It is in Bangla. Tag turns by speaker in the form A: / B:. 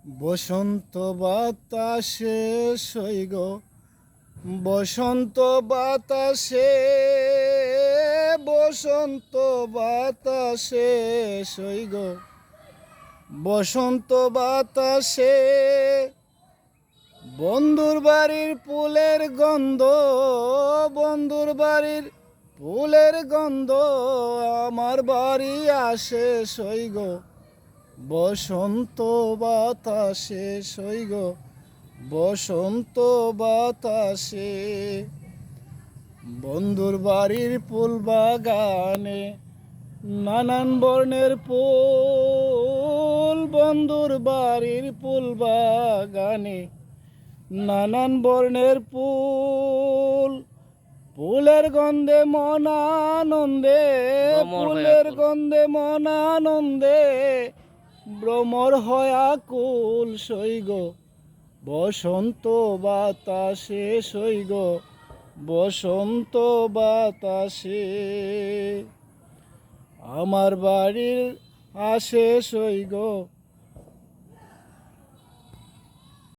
A: বসন্ত বাতাসে সৈগ বসন্ত বাতাসে বসন্ত বাতাসে সৈগ বসন্ত বাতাসে বন্ধুর বাড়ির ফুলের গন্ধ বন্ধুর বাড়ির ফুলের গন্ধ আমার বাড়ি আসে সৈগ বসন্ত বাতাসে সৈগ বসন্ত বাতাসে বন্ধুর বাড়ির ফুল বাগানে নানান বর্ণের ফুল বন্ধুর বাড়ির ফুল বাগানে নানান বর্ণের ফুল ফুলের গন্ধে মন আনন্দে ফুলের গন্ধে মন আনন্দে ভ্রমর হয় আকুল সৈগ বসন্ত বাতাসে সৈগ বসন্ত বাতাসে আমার বাড়ির আসে সৈগ